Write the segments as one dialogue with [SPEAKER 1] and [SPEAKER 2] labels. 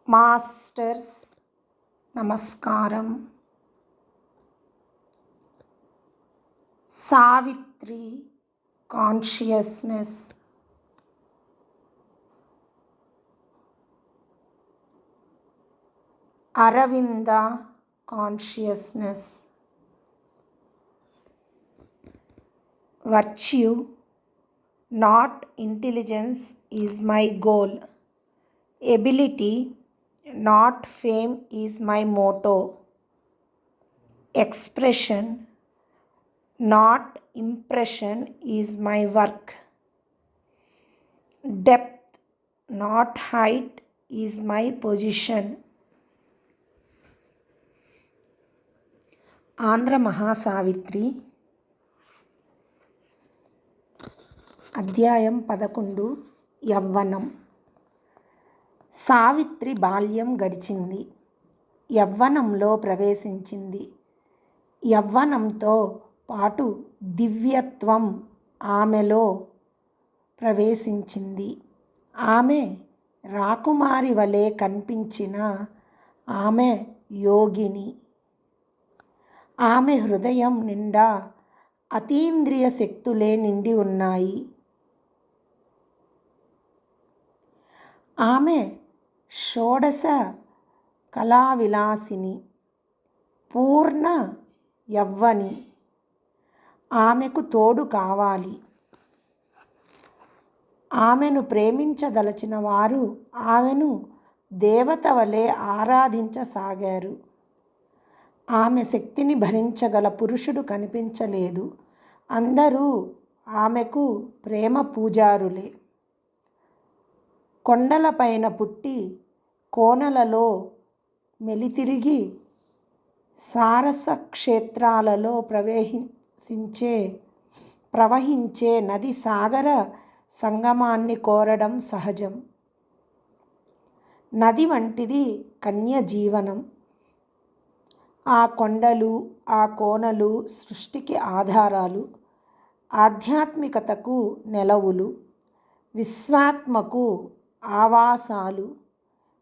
[SPEAKER 1] Masters నమస్కారం. Savitri consciousness. Aravinda consciousness. Virtue, not intelligence, is my goal. Ability, not fame, is my motto. Expression, not impression, is my work. Depth, not height, is my position. Andhra Mahasavitri. అధ్యాయం 11. యవ్వనం. సావిత్రి బాల్యం గడిచింది. యవ్వనంలో ప్రవేశించింది. యవ్వనంతో పాటు దివ్యత్వం ఆమెలో ప్రవేశించింది. ఆమె రాకుమారి వలె కనిపించిన ఆమె యోగిని. ఆమె హృదయం నిండా అతీంద్రియ శక్తులే నిండి ఉన్నాయి. ఆమె షోడశ కళావిలాసిని, పూర్ణ యవ్వని. ఆమెకు తోడు కావాలి. ఆమెను ప్రేమించదలచిన వారు ఆమెను దేవత వలె ఆరాధించసాగారు. ఆమె శక్తిని భరించగల పురుషుడు కనిపించలేదు. అందరూ ఆమెకు ప్రేమ పూజారులే. కొండలపైన పుట్టి కోనలలో మెలితిరిగి సారస క్షేత్రాలలో ప్రవహించే నది సాగర సంగమాన్ని కోరడం సహజం. నది వంటిది కన్య జీవనం. ఆ కొండలు, ఆ కోనలు సృష్టికి ఆధారాలు, ఆధ్యాత్మికతకు నెలవులు, విశ్వాత్మకు ఆవాసాలు.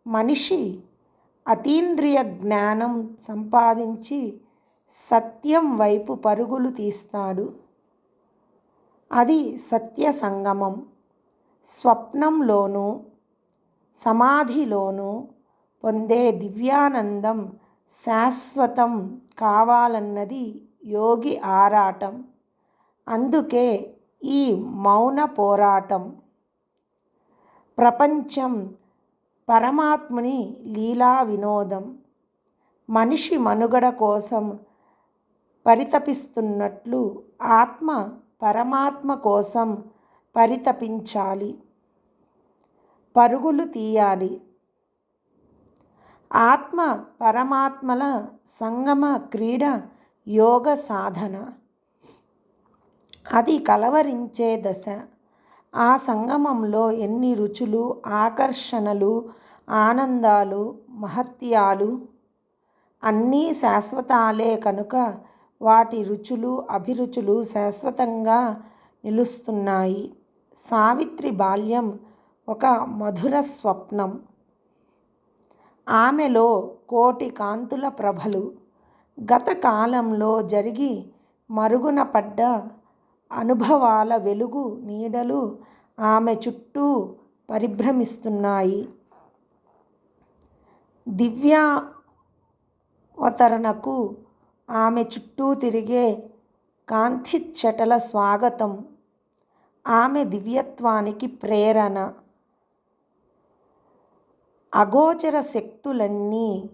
[SPEAKER 1] మనిషి అతీంద్రియ జ్ఞానం సంపాదించి సత్యం వైపు పరుగులు తీస్తాడు. అది సత్య సంగమం. స్వప్నంలోనూ సమాధిలోనూ పొందే దివ్యానందం శాశ్వతం కావాలన్నది యోగి ఆరాటం. అందుకే ఈ మౌన పోరాటం. ప్రపంచం పరమాత్ముని లీలా వినోదం. మనిషి మనుగడ కోసం పరితపిస్తున్నట్లు ఆత్మ పరమాత్మ కోసం పరితపించాలి, పరుగులు తీయాలి. ఆత్మ పరమాత్మల సంగమ క్రీడ యోగ సాధన. అది కలవరించే దశ. ఆ సంగమంలో ఎన్ని రుచులు, ఆకర్షణలు, ఆనందాలు, మహత్యాలు. అన్నీ శాశ్వతాలే కనుక వాటి రుచులు, అభిరుచులు శాశ్వతంగా నిలుస్తున్నాయి. సావిత్రి బాల్యం ఒక మధుర స్వప్నం. ఆమెలో కోటి కాంతుల ప్రభలు. గత కాలంలో జరిగి మరుగున పడ్డ అనుభవాల వెలుగు నీడలు ఆమె చుట్టూ పరిభ్రమిస్తున్నాయి. దివ్యావతరణకు ఆమె చుట్టూ తిరిగే కాంతిచ్చటల స్వాగతం. ఆమె దివ్యత్వానికి ప్రేరణ. అగోచర శక్తులన్నీ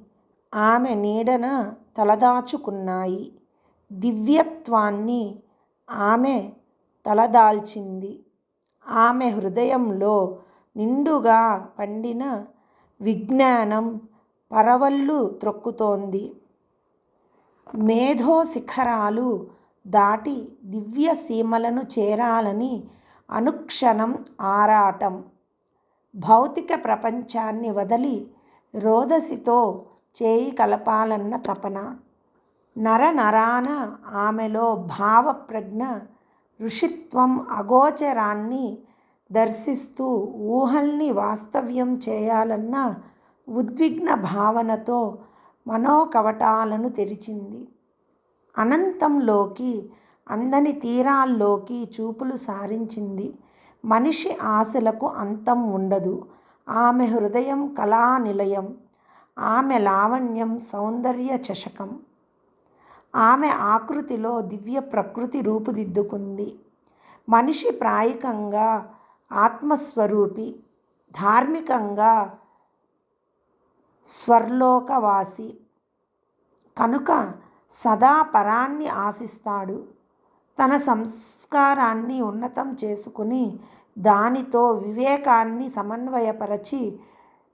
[SPEAKER 1] ఆమె నీడన తలదాచుకున్నాయి. దివ్యత్వాన్ని ఆమె తలదాల్చింది. ఆమె హృదయంలో నిండుగా పండిన విజ్ఞానం పరవళ్ళు త్రొక్కుతోంది. మేధో శిఖరాలు దాటి దివ్య సీమలను చేరాలని అనుక్షణం ఆరాటం. భౌతిక ప్రపంచాన్ని వదలి రోదసితో చేయి కలపాలన్న తపన. నరనరాన ఆమెలో భావప్రజ్ఞ, ఋషిత్వం అగోచరాన్ని దర్శిస్తూ ఊహల్ని వాస్తవ్యం చేయాలన్న ఉద్విగ్న భావనతో మనోకవటాలను తెరిచింది. అనంతంలోకి, అందని తీరాల్లోకి చూపులు సారించింది. మనిషి ఆశలకు అంతం ఉండదు. ఆమె హృదయం కళానిలయం. ఆమె లావణ్యం సౌందర్య చషకం. ఆమె ఆకృతిలో దివ్య ప్రకృతి రూపుదిద్దుకుంది. మనిషి ప్రాయికంగా ఆత్మస్వరూపి, ధార్మికంగా స్వర్లోకవాసి కనుక సదా పరాన్ని ఆశిస్తాడు. తన సంస్కారాన్ని ఉన్నతం చేసుకుని దానితో వివేకాన్ని సమన్వయపరచి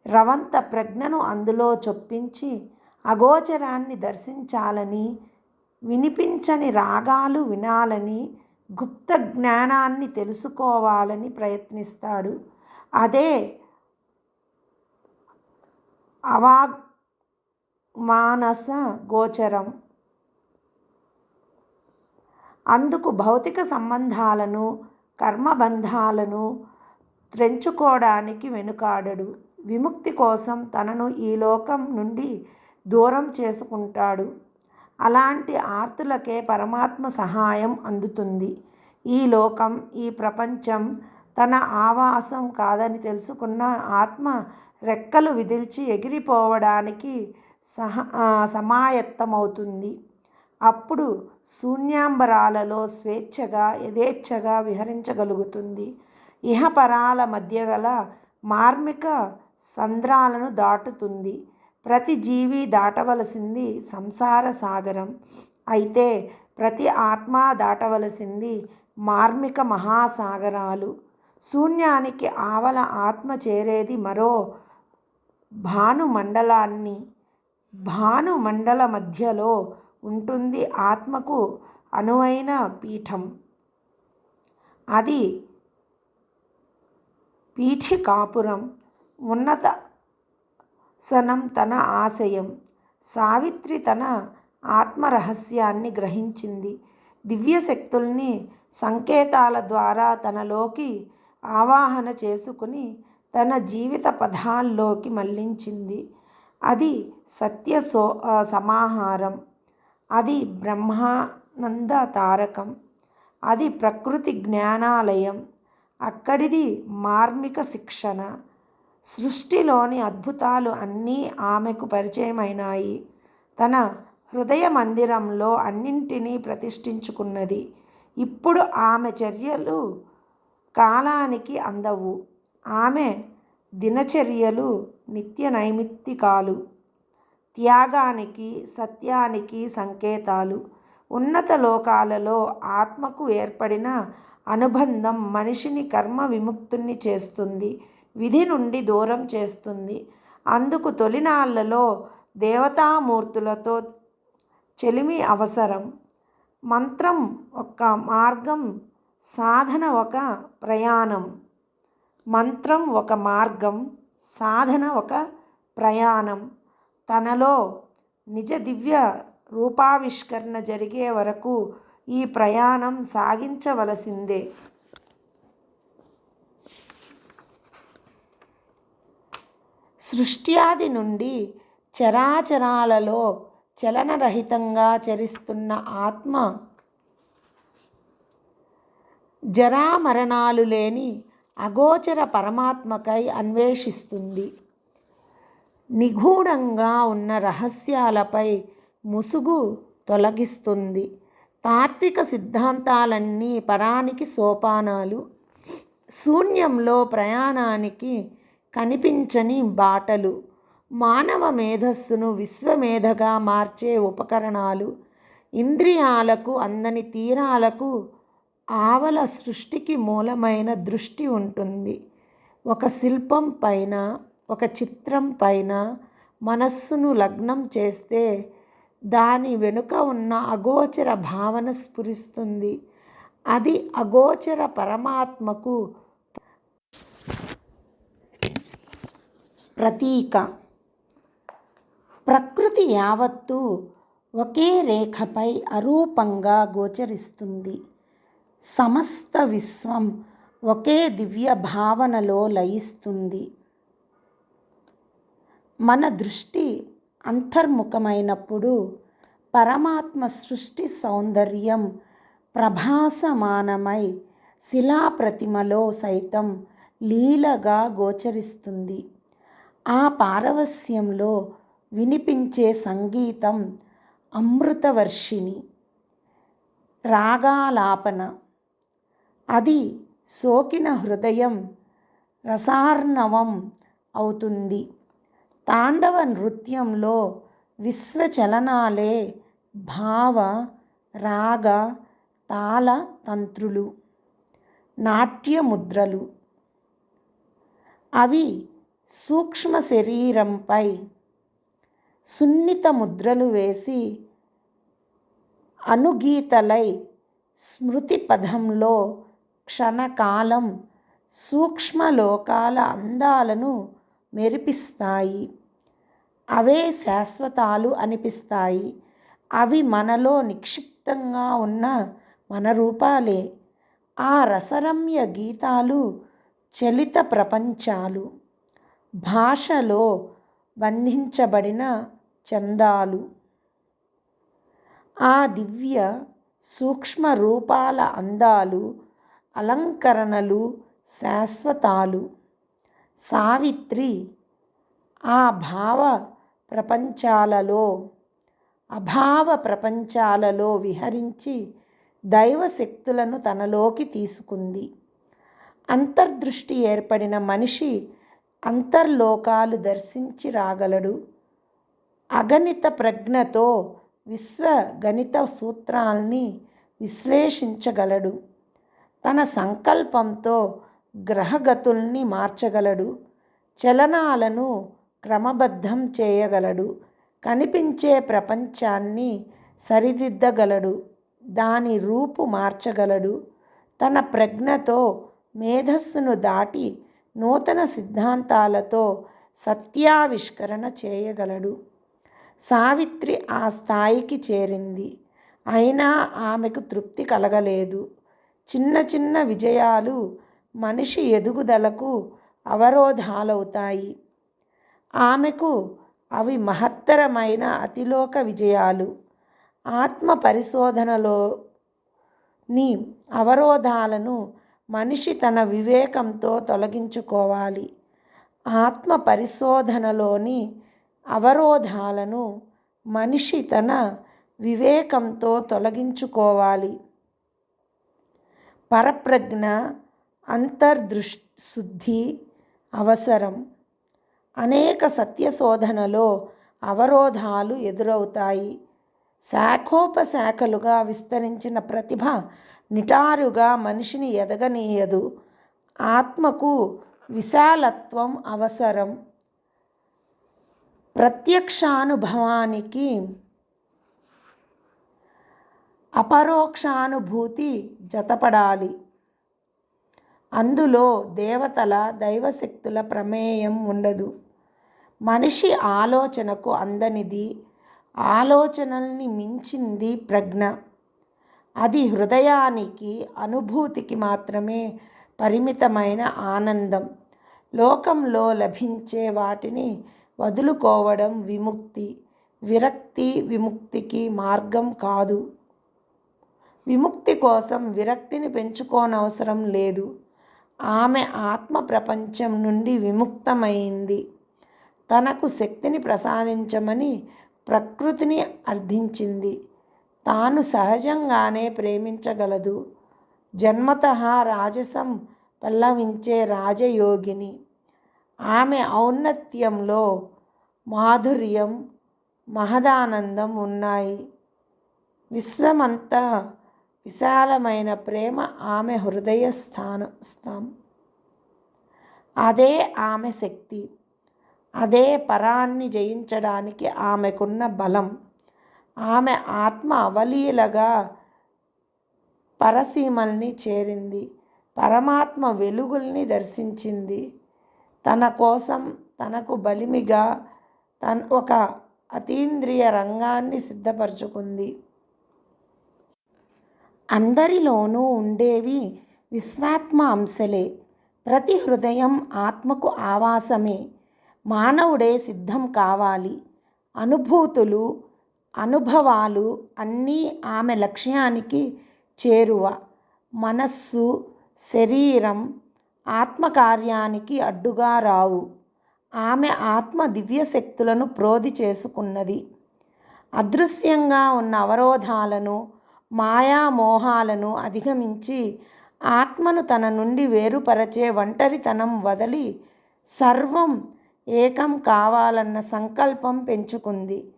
[SPEAKER 1] రవంత ప్రజ్ఞను అందులో చొప్పించి అగోచరాన్ని దర్శించాలని, వినిపించని రాగాలు వినాలని, గుప్త జ్ఞానాన్ని తెలుసుకోవాలని ప్రయత్నిస్తాడు. అదే అవాగ్మానస గోచరం. అందుకు భౌతిక సంబంధాలను, కర్మబంధాలను త్రెంచుకోవడానికి వెనుకాడడు. విముక్తి కోసం తనను ఈ లోకం నుండి దూరం చేసుకుంటాడు. అలాంటి ఆర్తులకే పరమాత్మ సహాయం అందుతుంది. ఈ లోకం, ఈ ప్రపంచం తన ఆవాసం కాదని తెలుసుకున్న ఆత్మ రెక్కలు విదిల్చి ఎగిరిపోవడానికి సమాయత్తమవుతుంది. అప్పుడు శూన్యాంబరాలలో స్వేచ్ఛగా, యథేచ్ఛగా విహరించగలుగుతుంది. ఇహపరాల మధ్య గల మార్మిక సంద్రాలను దాటుతుంది. ప్రతి జీవి దాటవలసింది సంసార సాగరం. అయితే ప్రతి ఆత్మ దాటవలసింది మార్మిక మహాసాగరాలు. శూన్యానికి ఆవల ఆత్మ చేరేది మరో భానుమండలాన్ని. భానుమండల మధ్యలో ఉంటుంది ఆత్మకు అనువైన పీఠం. అది పీఠికాపురం. ఉన్నతాసనం తన ఆశయం. సావిత్రి తన ఆత్మరహస్యాన్ని గ్రహించింది. దివ్యశక్తుల్ని సంకేతాల ద్వారా తనలోకి ఆవాహన చేసుకుని తన జీవిత పథాల్లోకి మళ్లించింది. అది సత్య సమాహారం. అది బ్రహ్మానంద తారకం. అది ప్రకృతి జ్ఞానాలయం. అక్కడిది మార్మిక శిక్షణ. సృష్టిలోని అద్భుతాలు అన్నీ ఆమెకు పరిచయమైనాయి. తన హృదయ మందిరంలో అన్నింటినీ ప్రతిష్ఠించుకున్నది. ఇప్పుడు ఆమె చర్యలు కాలానికి అందవు. ఆమె దినచర్యలు నిత్య నైమిత్తికాలు, త్యాగానికి, సత్యానికి సంకేతాలు. ఉన్నత లోకాలలో ఆత్మకు ఏర్పడిన అనుబంధం మనిషిని కర్మ విముక్తుణ్ణి చేస్తుంది, విధి నుండి దూరం చేస్తుంది. అందుకు తొలినాళ్లలో దేవతామూర్తులతో చెలిమి అవసరం. మంత్రం ఒక మార్గం, సాధన ఒక ప్రయాణం. మంత్రం ఒక మార్గం, సాధన ఒక ప్రయాణం. తనలో నిజ దివ్య రూపావిష్కరణ జరిగే వరకు ఈ ప్రయాణం సాగించవలసిందే. సృష్ట్యాది నుండి చరాచరాలలో చలనరహితంగా చరిస్తున్న ఆత్మ జరామరణాలు లేని అగోచర పరమాత్మకై అన్వేషిస్తుంది. నిగూఢంగా ఉన్న రహస్యాలపై ముసుగు తొలగిస్తుంది. తాత్విక సిద్ధాంతాలన్నీ పరానికి సోపానాలు. శూన్యంలో ప్రయాణానికి కనిపించని బాటలు. మానవ మేధస్సును విశ్వమేధగా మార్చే ఉపకరణాలు. ఇంద్రియాలకు అందని తీరాలకు ఆవల సృష్టికి మూలమైన దృష్టి ఉంటుంది. ఒక శిల్పం పైన, ఒక చిత్రం పైన మనస్సును లగ్నం చేస్తే దాని వెనుక ఉన్న అగోచర భావన స్ఫురిస్తుంది. అది అగోచర పరమాత్మకు ప్రతీక. ప్రకృతి యావత్తూ ఒకే రేఖపై అరూపంగా గోచరిస్తుంది. సమస్త విశ్వం ఒకే దివ్య భావనలో లయిస్తుంది. మన దృష్టి అంతర్ముఖమైనప్పుడు పరమాత్మ సృష్టి సౌందర్యం ప్రభాసమానమై శిలాప్రతిమలో సైతం లీలగా గోచరిస్తుంది. ఆ పారవస్యంలో వినిపించే సంగీతం అమృతవర్షిణి రాగాలాపన. అది సోకిన హృదయం రసార్ణవం అవుతుంది. తాండవ నృత్యంలో విశ్వచలనాలే భావ రాగ తాళ తంత్రులు, నాట్యముద్రలు. అవి సూక్ష్మ శరీరంపై సున్నిత ముద్రలు వేసి అనుగీతలై స్మృతి పథంలో క్షణకాలం సూక్ష్మలోకాల అందాలను మెరిపిస్తాయి. అవే శాశ్వతాలు అనిపిస్తాయి. అవి మనలో నిక్షిప్తంగా ఉన్న మన రూపాలే. ఆ రసరమ్య గీతాలు చలిత ప్రపంచాలు, భాషలో బంధించబడిన చందాలు. ఆ దివ్య సూక్ష్మ రూపాల అందాలు, అలంకరణలు శాశ్వతాలు. సావిత్రి ఆ భావ ప్రపంచాలలో అభావ ప్రపంచాలలో విహరించి దైవశక్తులను తనలోకి తీసుకుంది. అంతర్దృష్టి ఏర్పడిన మనిషి అంతర్లోకాలు దర్శించి రాగలడు. అగణిత ప్రజ్ఞతో విశ్వ గణిత సూత్రాల్ని విశ్లేషించగలడు. తన సంకల్పంతో గ్రహగతుల్ని మార్చగలడు. చలనాలను క్రమబద్ధం చేయగలడు. కనిపించే ప్రపంచాన్ని సరిదిద్దగలడు. దాని రూపు మార్చగలడు. తన ప్రజ్ఞతో మేధస్సును దాటి నూతన సిద్ధాంతాలతో సత్యావిష్కరణ చేయగలడు. సావిత్రి ఆ స్థాయికి చేరింది. అయినా ఆమెకు తృప్తి కలగలేదు. చిన్న చిన్న విజయాలు మనిషి ఎదుగుదలకు అవరోధాలవుతాయి. ఆమెకు అవి మహత్తరమైన అతిలోక విజయాలు. ఆత్మ పరిశోధనలోని అవరోధాలను మనిషి తన వివేకంతో తొలగించుకోవాలి. ఆత్మ పరిశోధనలోని అవరోధాలను మనిషి తన వివేకంతో తొలగించుకోవాలి. పరప్రజ్ఞ అంతర్శుద్ధి అవసరం. అనేక సత్యశోధనలో అవరోధాలు ఎదురవుతాయి. శాఖోపశాఖలుగా విస్తరించిన ప్రతిభ నిటారుగా మనిషిని ఎదగనీయదు. ఆత్మకు విశాలత్వం అవసరం. ప్రత్యక్షానుభవానికి అపరోక్షానుభూతి జతపడాలి. అందులో దేవతల దైవశక్తుల ప్రమేయం ఉండదు. మనిషి ఆలోచనకు అందనిది, ఆలోచనల్ని మించింది ప్రజ్ఞ. అది హృదయానికి అనుభూతికి మాత్రమే పరిమితమైన ఆనందం. లోకంలో లభించే వాటిని వదులుకోవడం విముక్తి. విరక్తి విముక్తికి మార్గం కాదు. విముక్తి కోసం విరక్తిని పెంచుకోనవసరం లేదు. ఆమె ఆత్మ ప్రపంచం నుండి విముక్తమైంది. తనకు శక్తిని ప్రసాదించమని ప్రకృతిని అర్థించింది. తాను సహజంగానే ప్రేమించగలదు. జన్మతః రాజసం పల్లవించే రాజయోగిని. ఆమె ఔన్నత్యంలో మాధుర్యం, మహదానందం ఉన్నాయి. విశ్వమంతా విశాలమైన ప్రేమ ఆమె హృదయ స్థానం. అదే ఆమె శక్తి. అదే పరాన్ని జయించడానికి ఆమెకున్న బలం. ఆమె ఆత్మ అవలీలగా పరసీమల్ని చేరింది. పరమాత్మ వెలుగుల్ని దర్శించింది. తన కోసం తనకు బలిమిగా ఒక అతీంద్రియ రంగాన్ని సిద్ధపరచుకుంది. అందరిలోనూ ఉండేవి విశ్వాత్మ అంశలే. ప్రతి హృదయం ఆత్మకు ఆవాసమే. మానవుడే సిద్ధం కావాలి. అనుభూతులు, అనుభవాలు అన్నీ ఆమె లక్ష్యానికి చేరువ. మనస్సు, శరీరం ఆత్మకార్యానికి అడ్డుగా రావు. ఆమె ఆత్మ దివ్యశక్తులను ప్రోధి చేసుకున్నది. అదృశ్యంగా ఉన్న అవరోధాలను, మాయామోహాలను అధిగమించి ఆత్మను తన నుండి వేరుపరచే ఒంటరితనం వదిలి సర్వం ఏకం కావాలన్న సంకల్పం పెంచుకుంది.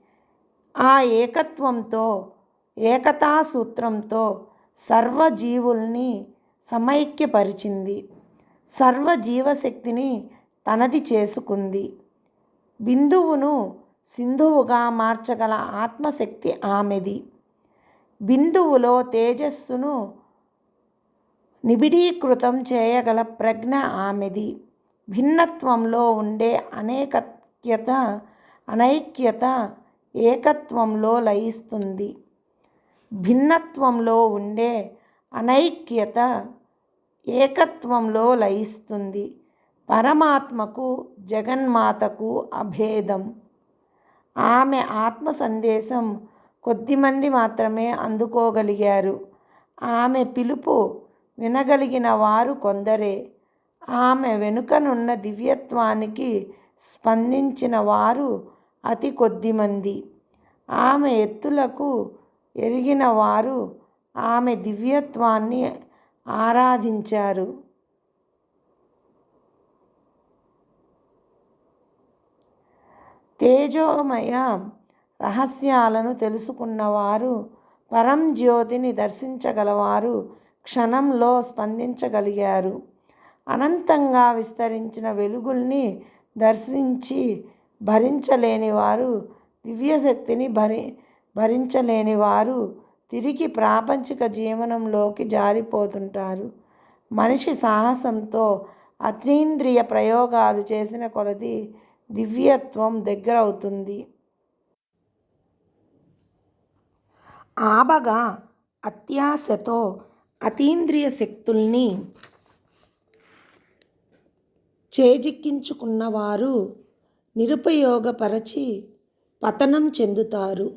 [SPEAKER 1] ఆ ఏకత్వంతో, ఏకతా సూత్రంతో సర్వజీవుల్ని సమైక్యపరిచింది. సర్వజీవశక్తిని తనది చేసుకుంది. బిందువును సింధువుగా మార్చగల ఆత్మశక్తి ఆమెది. బిందువులో తేజస్సును నిబిడీకృతం చేయగల ప్రజ్ఞ ఆమెది. భిన్నత్వంలో ఉండే అనైక్యత ఏకత్వంలో లయిస్తుంది. భిన్నత్వంలో ఉండే అనైక్యత ఏకత్వంలో లయిస్తుంది. పరమాత్మకు, జగన్మాతకు అభేదం. ఆమె ఆత్మ సందేశం కొద్దిమంది మాత్రమే అందుకోగలిగారు. ఆమె పిలుపు వినగలిగిన వారు కొందరే. ఆమె వెనుకనున్న దివ్యత్వానికి స్పందించిన వారు అతి కొద్దిమంది. ఆమె ఎత్తులకు ఎరిగిన వారు ఆమె దివ్యత్వాన్ని ఆరాధించారు. తేజోమయ రహస్యాలను తెలుసుకున్నవారు, పరంజ్యోతిని దర్శించగలవారు క్షణంలో స్పందించగలిగారు. అనంతంగా విస్తరించిన వెలుగుల్ని దర్శించి భరించలేనివారు, దివ్యశక్తిని భరించలేనివారు తిరిగి ప్రాపంచిక జీవనంలోకి జారిపోతుంటారు. మనిషి సాహసంతో అతీంద్రియ ప్రయోగాలు చేసిన కొలది దివ్యత్వం దగ్గరవుతుంది. ఆబగా అత్యాశతో అతీంద్రియ శక్తుల్ని చేజిక్కించుకున్నవారు నిరుపయోగపరచి పతనం చెందుతారు.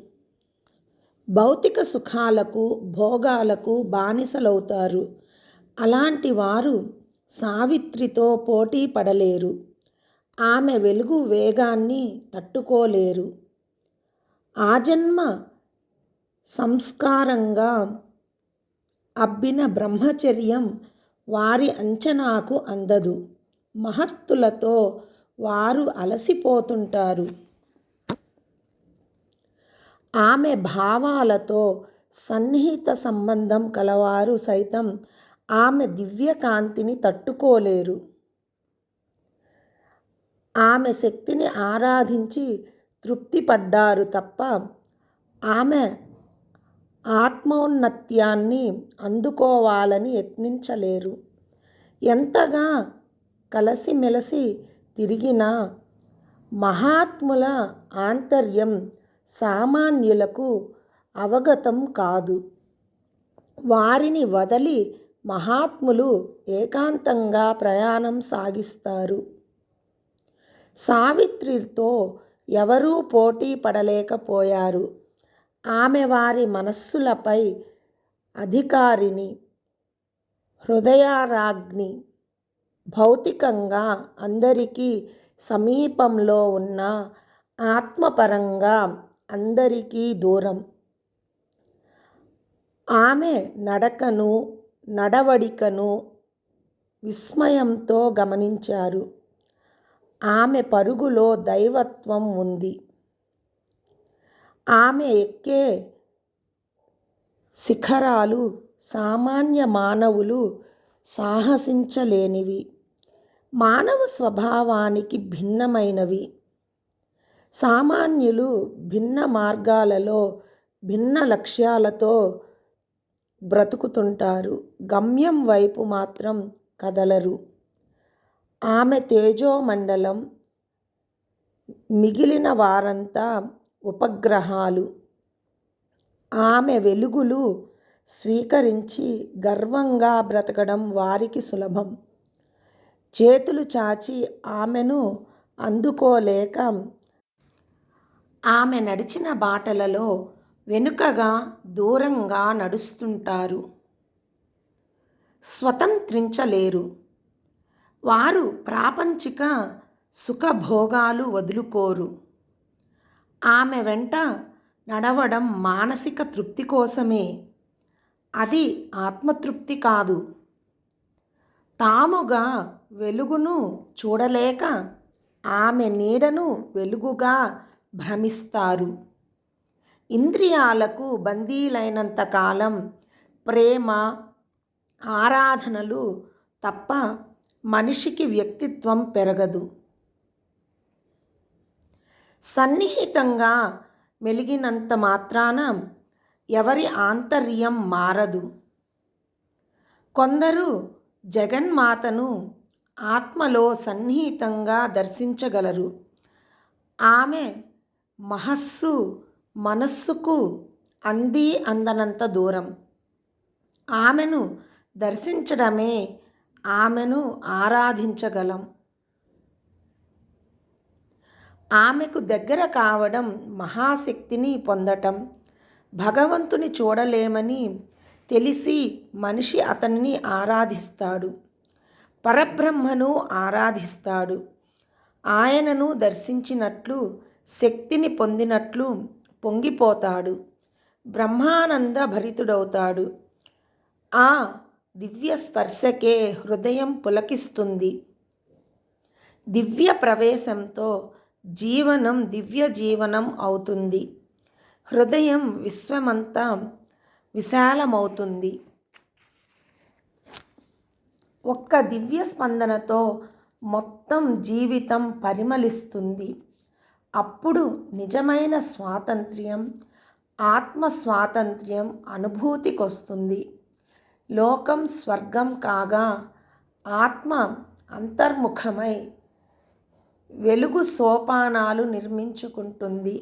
[SPEAKER 1] భౌతిక సుఖాలకు, భోగాలకు బానిసలవుతారు. అలాంటి వారు సావిత్రితో పోటీ పడలేరు. ఆమె వెలుగు వేగాన్ని తట్టుకోలేరు. ఆజన్మ సంస్కారంగా అబ్బిన బ్రహ్మచర్యం వారి అంచనాకు అందదు. మహత్తులతో వారు అలసిపోతుంటారు. ఆమె భావాలతో సన్నిహిత సంబంధం కలవారు సైతం ఆమె దివ్యకాంతిని తట్టుకోలేరు. ఆమె శక్తిని ఆరాధించి తృప్తిపడ్డారు తప్ప ఆమె ఆత్మౌన్నత్యాన్ని అందుకోవాలని యత్నించలేరు. ఎంతగా కలసిమెలసి తిరిగినా మహాత్ముల ఆంతర్యం సామాన్యులకు అవగతం కాదు. వారిని వదలి మహాత్ములు ఏకాంతంగా ప్రయాణం సాగిస్తారు. సావిత్రితో ఎవరూ పోటీ పడలేకపోయారు. ఆమె వారి మనస్సులపై అధికారిని, హృదయారాజ్ఞి. భౌతికంగా అందరికీ సమీపంలో ఉన్న ఆత్మపరంగా అందరికీ దూరం. ఆమె నడకను, నడవడికను విస్మయంతో గమనించారు. ఆమె పరుగులో దైవత్వం ఉంది. ఆమె ఎక్కే శిఖరాలు సామాన్య మానవులు సాహసించలేనివి. మానవ స్వభావానికి భిన్నమైనవి. సామాన్యులు భిన్న మార్గాలలో భిన్న లక్ష్యాలతో బ్రతుకుతుంటారు. గమ్యం వైపు మాత్రం కదలరు. ఆమె తేజోమండలం, మిగిలిన వారంతా ఉపగ్రహాలు. ఆమె వెలుగులు స్వీకరించి గర్వంగా బ్రతకడం వారికి సులభం. చేతులు చాచి ఆమెను అందుకోలేక ఆమె నడిచిన బాటలలో వెనుకగా దూరంగా నడుస్తుంటారు. స్వతంత్రించలేరు. వారు ప్రాపంచిక సుఖభోగాలు వదులుకోరు. ఆమె వెంట నడవడం మానసిక తృప్తి కోసమే, అది ఆత్మతృప్తి కాదు. తాముగా వెలుగును చూడలేక ఆమె నీడను వెలుగుగా భ్రమిస్తారు. ఇంద్రియాలకు బందీలైనంత కాలం ప్రేమ, ఆరాధనలు తప్ప మనిషికి వ్యక్తిత్వం పెరగదు. సన్నిహితంగా మెలిగినంత మాత్రాన ఎవరి ఆంతర్యం మారదు. కొందరు జగన్మాతను ఆత్మలో సన్నిహితంగా దర్శించగలరు. ఆమె మనస్సుకు అందనంత దూరం. ఆమెను దర్శించడమే ఆమెను ఆరాధించగలం. ఆమెకు దగ్గర కావడం మహాశక్తిని పొందటం. భగవంతుని చూడలేమని తెలిసి మనిషి అతనిని ఆరాధిస్తాడు. పరబ్రహ్మను ఆరాధిస్తాడు. ఆయనను దర్శించినట్లు, శక్తిని పొందినట్లు పొంగిపోతాడు. బ్రహ్మానంద భరితుడవుతాడు. ఆ దివ్య స్పర్శకే హృదయం పులకిస్తుంది. దివ్య ప్రవేశంతో జీవనం దివ్య జీవనం అవుతుంది. హృదయం విశ్వమంతా విశాలమవుతుంది. ఒక్క దివ్య స్పందనతో మొత్తం జీవితం పరిమళిస్తుంది. అప్పుడు నిజమైన స్వాతంత్ర్యం, ఆత్మ స్వాతంత్ర్యం అనుభూతికొస్తుంది. లోకం స్వర్గం కాగా ఆత్మ అంతర్ముఖమై వెలుగు సోపానాలు నిర్మించుకుంటుంది.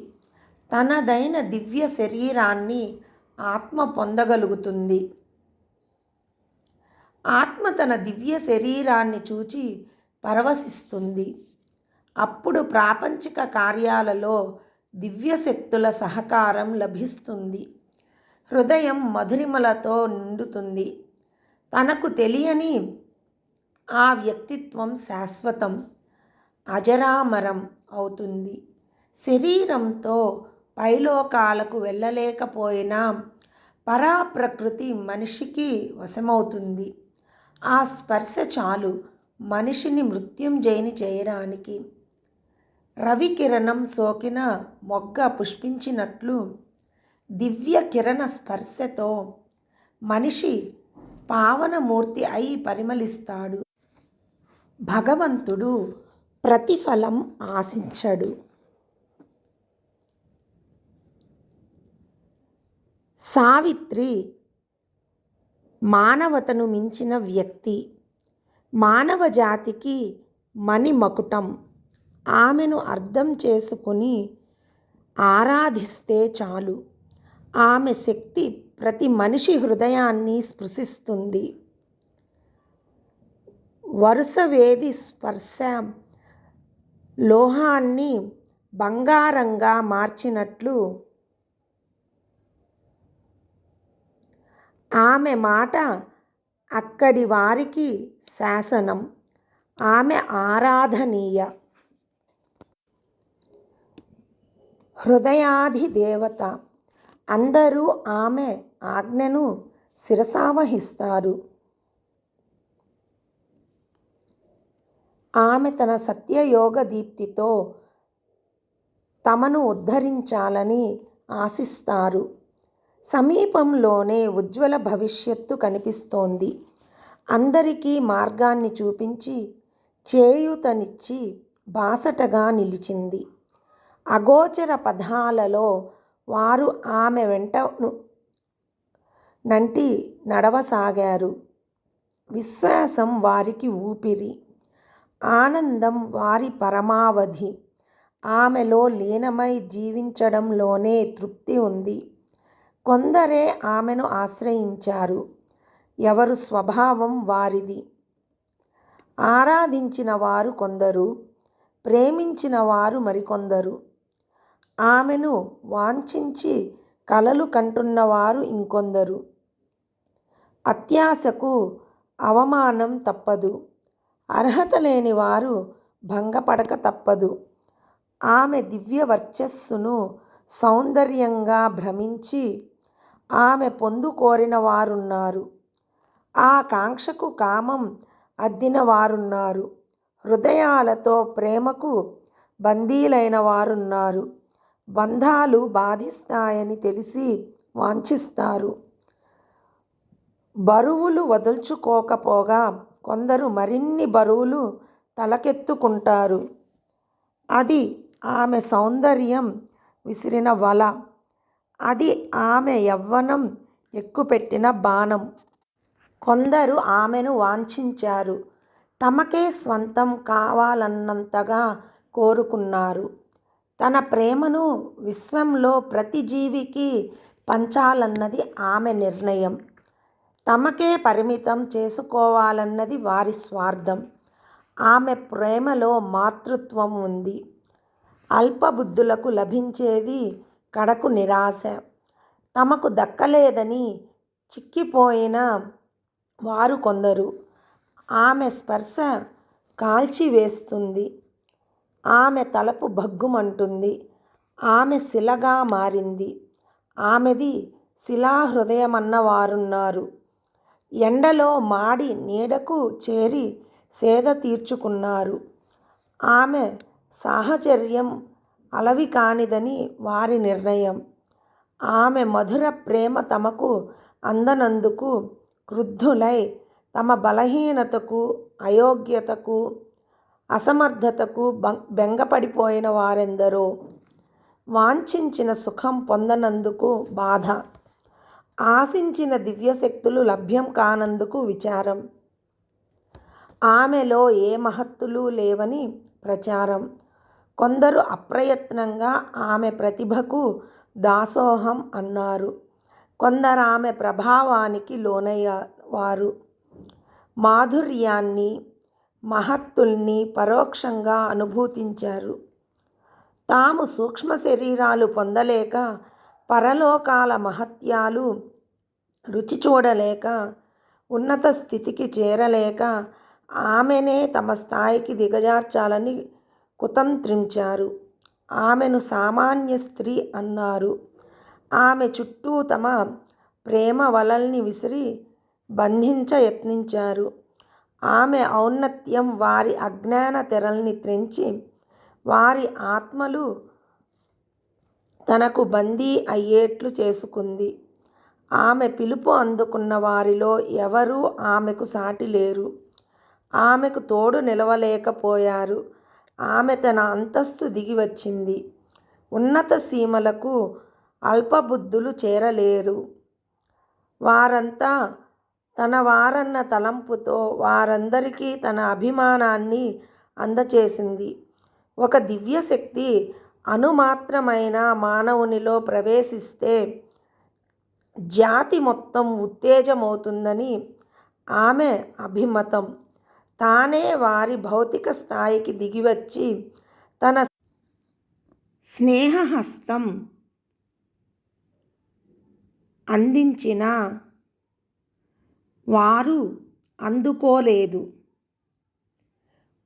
[SPEAKER 1] తనదైన దివ్య శరీరాన్ని ఆత్మ పొందగలుగుతుంది. ఆత్మ తన దివ్య శరీరాన్ని చూచి పరవశిస్తుంది. అప్పుడు ప్రాపంచిక కార్యాలలో దివ్యశక్తుల సహకారం లభిస్తుంది. హృదయం మధురిమలతో నిండుతుంది. తనకు తెలియని ఆ వ్యక్తిత్వం శాశ్వతం, అజరామరం అవుతుంది. శరీరంతో పైలోకాలకు వెళ్ళలేకపోయినా పరాప్రకృతి మనిషికి వశమవుతుంది. ఆ స్పర్శ చాలు మనిషిని మృత్యుంజయుని చేయడానికి. రవికిరణం సోకిన మొగ్గ పుష్పించినట్లు దివ్య కిరణ స్పర్శతో మనిషి పావనమూర్తి అయి పరిమళిస్తాడు. భగవంతుడు ప్రతిఫలం ఆశించడు. సావిత్రి మానవతను మించిన వ్యక్తి. మానవ జాతికి మణిమకుటం. ఆమెను అర్థం చేసుకుని ఆరాధిస్తే చాలు. ఆమె శక్తి ప్రతి మనిషి హృదయాన్ని స్పృశిస్తుంది. వరుసవేది స్పర్శ లోహాన్ని బంగారంగా మార్చినట్లు ఆమె మాట అక్కడి వారికి శాసనం. ఆమె ఆరాధనీయ. హృదయాధిదేవత. అందరూ ఆమె ఆజ్ఞను శిరసావహిస్తారు. ఆమె తన సత్యయోగ దీప్తితో తమను ఉద్ధరించాలని ఆశిస్తారు. సమీపంలోనే ఉజ్వల భవిష్యత్తు కనిపిస్తోంది. అందరికీ మార్గాన్ని చూపించి చేయూతనిచ్చి బాసటగా నిలిచింది. అగోచర పథాలలో వారు ఆమె వెంట నంటి నడవసాగారు. విశ్వాసం వారికి ఊపిరి, ఆనందం వారి పరమావధి. ఆమెలో లీనమై జీవించడంలోనే తృప్తి ఉంది. కొందరే ఆమెను ఆశ్రయించారు. ఎవరు స్వభావం వారిది. ఆరాధించిన వారు కొందరు, ప్రేమించిన వారు మరికొందరు. ఆమెను వాంఛించి కలలు కంటున్నవారు ఇంకొందరు. అత్యాశకు అవమానం తప్పదు. అర్హత లేని వారు భంగపడక తప్పదు. ఆమె దివ్య వర్చస్సును సౌందర్యంగా భ్రమించి ఆమె పొందు కోరిన వారున్నారు. ఆ కాంక్షకు కామం అద్దిన వారున్నారు. హృదయాలతో ప్రేమకు బందీలైన వారున్నారు. బంధాలు బాధిస్తాయని తెలిసి వాంఛిస్తారు. బరువులు వదుల్చుకోకపోగా కొందరు మరిన్ని బరువులు తలకెత్తుకుంటారు. అది ఆమె సౌందర్యం విసిరిన వల. అది ఆమె యవ్వనం ఎక్కుపెట్టిన బాణం. కొందరు ఆమెను వాంఛించారు. తమకే స్వంతం కావాలన్నంతగా కోరుకున్నారు. తన ప్రేమను విశ్వంలో ప్రతి జీవికి పంచాలన్నది ఆమె నిర్ణయం. తమకే పరిమితం చేసుకోవాలన్నది వారి స్వార్థం. ఆమె ప్రేమలో మాతృత్వం ఉంది. అల్పబుద్ధులకు లభించేది కడకు నిరాశ. తమకు దక్కలేదని చిక్కిపోయిన వారు కొందరు. ఆమె స్పర్శ కాల్చివేస్తుంది. ఆమె తలపు భగ్గుమంటుంది. ఆమె శిలగా మారింది. ఆమెది శిలాహృదయమన్న వారున్నారు. ఎండలో మాడి నీడకు చేరి సేద తీర్చుకున్నారు. ఆమె సాహచర్యం అలవి కానిదని వారి నిర్ణయం. ఆమె మధుర ప్రేమ తమకు అందనందుకు క్రుద్ధులై తమ బలహీనతకు, అయోగ్యతకు, అసమర్థతకు బెంగపడిపోయిన వారెందరో. వాంఛించిన సుఖం పొందనందుకు బాధ. ఆశించిన దివ్యశక్తులు లభ్యం కానందుకు విచారం. ఆమెలో ఏ మహత్తులు లేవని ప్రచారం. కొందరు అప్రయత్నంగా ఆమె ప్రతిభకు దాసోహం అన్నారు. కొందరు ఆమె ప్రభావానికి లోనయ్యేవారు. మాధుర్యాన్ని, మహత్తుల్ని పరోక్షంగా అనుభూతించారు. తాము సూక్ష్మ శరీరాలు పొందలేక, పరలోకాల మహత్యాలు రుచి చూడలేక, ఉన్నత స్థితికి చేరలేక ఆమెనే తమ స్థాయికి దిగజార్చాలని కుతంత్రించారు. ఆమెను సామాన్య స్త్రీ అన్నారు. ఆమె చుట్టూ తమ ప్రేమ వలల్ని విసిరి బంధించ యత్నించారు. ఆమె ఔన్నత్యం వారి అజ్ఞాన తెరల్ని త్రెంచి వారి ఆత్మలు తనకు బందీ అయ్యేట్లు చేసుకుంది. ఆమె పిలుపు అందుకున్న వారిలో ఎవరూ ఆమెకు సాటి లేరు. ఆమెకు తోడు నిలవలేకపోయారు. ఆమె తన అంతస్తు దిగి వచ్చింది. ఉన్నత సీమలకు అల్పబుద్ధులు చేరలేరు. వారంతా తన వారన్న తలంపుతో వారందరికీ తన అభిమానాన్ని అందచేసింది. ఒక దివ్యశక్తి అణుమాత్రమైన మానవునిలో ప్రవేశిస్తే జాతి మొత్తం ఉత్తేజమవుతుందని ఆమె అభిమతం. తానే వారి భౌతిక స్థాయికి దిగివచ్చి తన స్నేహహస్తం అందించిన వారు అందుకోలేదు.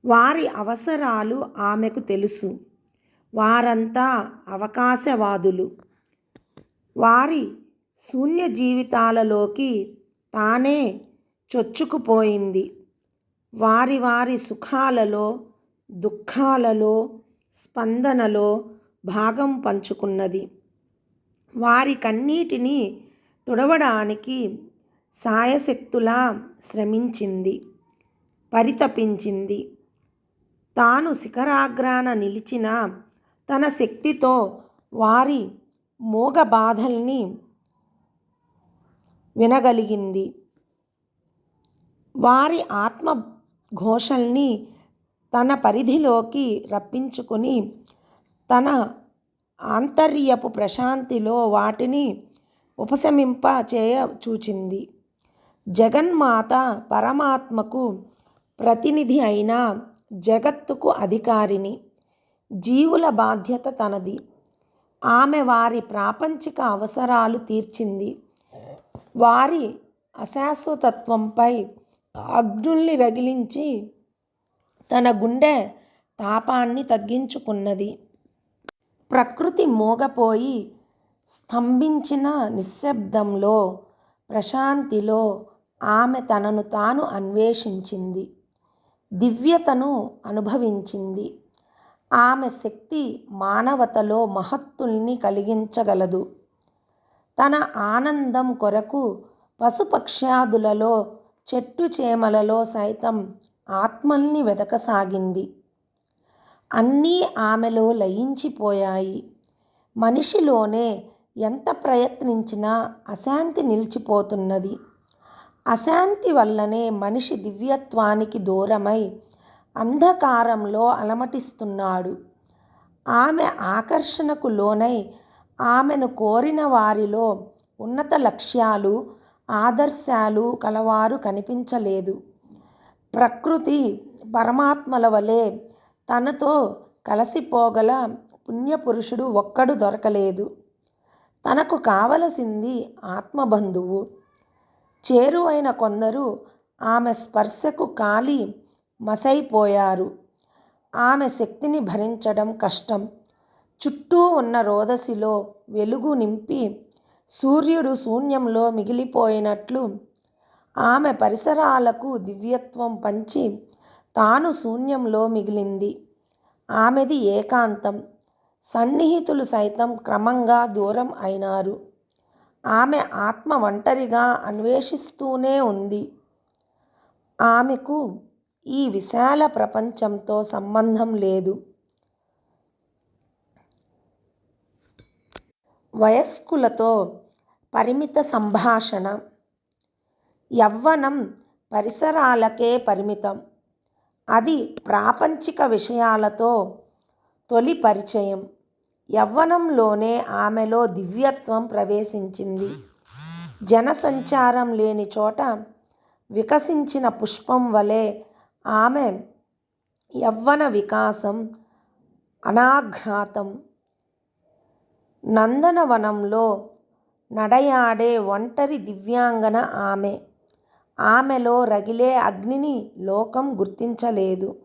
[SPEAKER 1] వారి అవసరాలు ఆమెకు తెలుసు. వారంతా అవకాశవాదులు. వారి శూన్య జీవితాలలోకి తానే చొచ్చుకుపోయింది. వారి వారి సుఖాలలో, దుఃఖాలలో, స్పందనలో భాగం పంచుకున్నది. వారి కన్నీటిని తుడవడానికి సాయశక్తులా శ్రమించింది, పరితపించింది. తాను శిఖరాగ్రాన నిలిచిన తన శక్తితో వారి మూగ బాధల్ని వినగలిగింది. వారి ఆత్మఘోషల్ని తన పరిధిలోకి రప్పించుకుని తన ఆంతర్యపు ప్రశాంతిలో వాటిని ఉపశమింప చేయ చూచింది. జగన్మాత పరమాత్మకు ప్రతినిధి అయిన జగత్తుకు అధికారిని. జీవుల బాధ్యత తనది. ఆమె వారి ప్రాపంచిక అవసరాలు తీర్చింది. వారి అశాశ్వతత్వంపై అగ్నుల్ని రగిలించి తన గుండె తాపాన్ని తగ్గించుకున్నది. ప్రకృతి మూగపోయి స్తంభించిన నిశ్శబ్దంలో, ప్రశాంతిలో ఆమె తనను తాను అన్వేషించింది. దివ్యతను అనుభవించింది. ఆమె శక్తి మానవతలో మహత్తుల్ని కలిగించగలదు. తన ఆనందం కొరకు పశుపక్ష్యాదులలో, చెట్టు చేమలలో సైతం ఆత్మల్ని వెదకసాగింది. అన్నీ ఆమెలో లయించిపోయాయి. మనిషిలోనే ఎంత ప్రయత్నించినా అశాంతి నిలిచిపోతున్నది. అశాంతి వల్లనే మనిషి దివ్యత్వానికి దూరమై అంధకారంలో అలమటిస్తున్నాడు. ఆమె ఆకర్షణకు లోనై ఆమెను కోరిన వారిలో ఉన్నత లక్ష్యాలు, ఆదర్శాలు కలవారు కనిపించలేదు. ప్రకృతి పరమాత్మల వలె తనతో కలసిపోగల పుణ్యపురుషుడు ఒక్కడు దొరకలేదు. తనకు కావలసింది ఆత్మబంధువు. చేరువైన కొందరు ఆమె స్పర్శకు కాలి మసైపోయారు. ఆమె శక్తిని భరించడం కష్టం. చుట్టూ ఉన్న రోదసిలో వెలుగు నింపి సూర్యుడు శూన్యంలో మిగిలిపోయినట్లు ఆమె పరిసరాలకు దివ్యత్వం పంచి తాను శూన్యంలో మిగిలింది. ఆమెది ఏకాంతం. సన్నిహితులు సైతం క్రమంగా దూరం అయినారు. ఆమె ఆత్మ ఒంటరిగా అన్వేషిస్తూనే ఉంది. ఆమెకు ఈ విశాల ప్రపంచంతో సంబంధం లేదు. వయస్కులతో పరిమిత సంభాషణ. యవ్వనం పరిసరాలకే పరిమితం. అది ప్రాపంచిక విషయాలతో తొలి పరిచయం. యవ్వనంలోనే ఆమెలో దివ్యత్వం ప్రవేశించింది. జనసంచారం లేని చోట వికసించిన పుష్పం వలె ఆమె యవ్వన వికాసం అనాఘ్రాతం. నందనవనంలో నడయాడే ఒంటరి దివ్యాంగన ఆమె. ఆమెలో రగిలే అగ్నిని లోకం గుర్తించలేదు.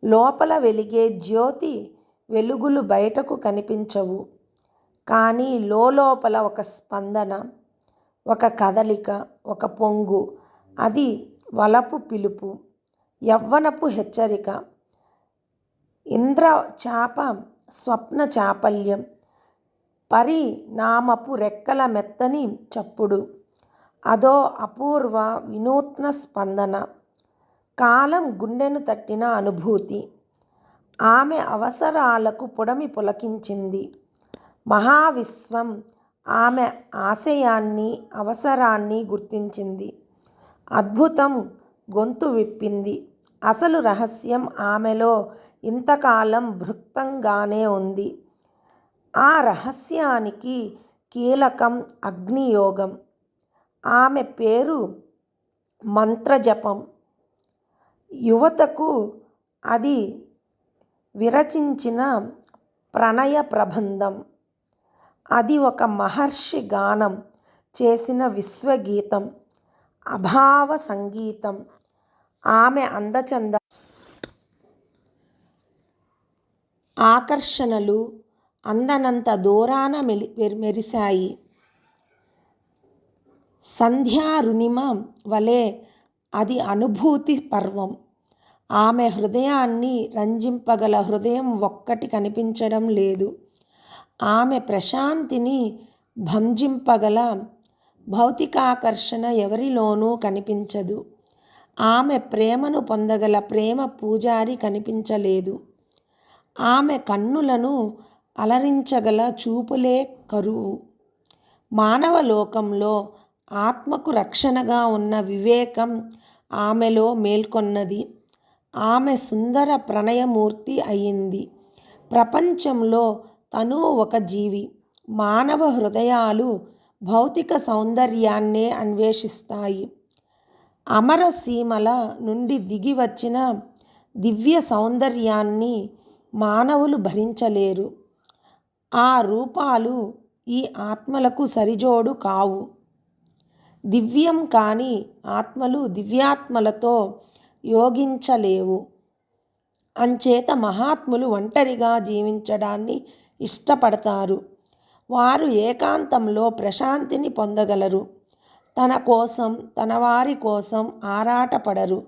[SPEAKER 1] లోపల వెలిగే జ్యోతి వెలుగులు బయటకు కనిపించవు. కానీ లోపల ఒక స్పందన, ఒక కదలిక, ఒక పొంగు. అది వలపు పిలుపు, యవ్వనపు హెచ్చరిక, ఇంద్రచాప స్వప్న చాపల్యం, పరిణామపు రెక్కల మెత్తని చప్పుడు. అదో అపూర్వ వినూత్న స్పందన. కాలం గుండెను తట్టిన అనుభూతి. ఆమె అవసరాలకు పుడమి పులకించింది. మహావిశ్వం ఆమె ఆశయాన్ని, అవసరాన్ని గుర్తించింది. అద్భుతం గొంతు విప్పింది. అసలు రహస్యం ఆమెలో ఇంతకాలం భృక్తంగానే ఉంది. ఆ రహస్యానికి కీలకం అగ్నియోగం. ఆమె పేరు మంత్రజపం. యువతకు అది విరచించిన ప్రణయ ప్రబంధం. అది ఒక మహర్షి గానం చేసిన విశ్వగీతం, అభావ సంగీతం. ఆమె అందచంద, ఆకర్షణలు అందనంత దూరాన మెరిశాయి. సంధ్యారుణిమ వలె అది అనుభూతి పర్వం. ఆమె హృదయాన్ని రంజింపగల హృదయం ఒక్కటి కనిపించడం లేదు. ఆమె ప్రశాంతిని భంజింపగల భౌతికాకర్షణ ఎవరిలోనూ కనిపించదు. ఆమె ప్రేమను పొందగల ప్రేమ పూజారి కనిపించలేదు. ఆమె కన్నులను అలరించగల చూపులే కరువు. మానవ లోకంలో ఆత్మకు రక్షణగా ఉన్న వివేకం ఆమెలో మేల్కొన్నది. ఆమె సుందర ప్రణయమూర్తి అయింది. ప్రపంచంలో తను ఒక జీవి. మానవ హృదయాలు భౌతిక సౌందర్యాన్నే అన్వేషిస్తాయి. అమరసీమల నుండి దిగి వచ్చిన దివ్య సౌందర్యాన్ని మానవులు భరించలేరు. ఆ రూపాలు ఈ ఆత్మలకు సరిజోడు కావు. దివ్యం కాని ఆత్మలు దివ్యాత్మలతో యోగించలేవు. అంచేత మహాత్ములు ఒంటరిగా జీవించడాన్ని ఇష్టపడతారు. వారు ఏకాంతంలో ప్రశాంతిని పొందగలరు. తన కోసం, తన వారి కోసం ఆరాటపడరు.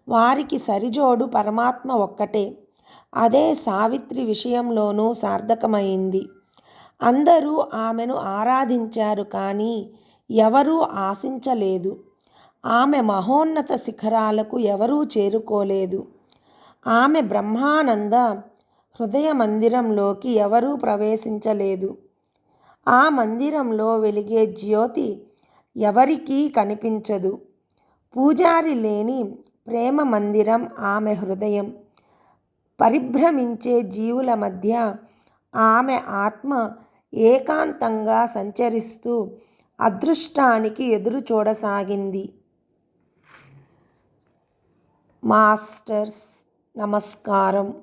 [SPEAKER 1] వారికి సరిజోడు పరమాత్మ ఒక్కటే. అదే సావిత్రి విషయంలోనూ సార్థకమైంది. అందరూ ఆమెను ఆరాధించారు, కానీ ఎవరూ ఆశించలేదు. ఆమె మహోన్నత శిఖరాలకు ఎవరూ చేరుకోలేదు. ఆమె బ్రహ్మానంద హృదయ మందిరంలోకి ఎవరూ ప్రవేశించలేదు. ఆ మందిరంలో వెలిగే జ్యోతి ఎవరికీ కనిపించదు. పూజారి లేని ప్రేమ మందిరం ఆమె హృదయం. పరిభ్రమించే జీవుల మధ్య ఆమె ఆత్మ ఏకాంతంగా సంచరిస్తూ అదృష్టానికి ఎదురు చూడసాగింది. మాస్టర్స్ నమస్కారం.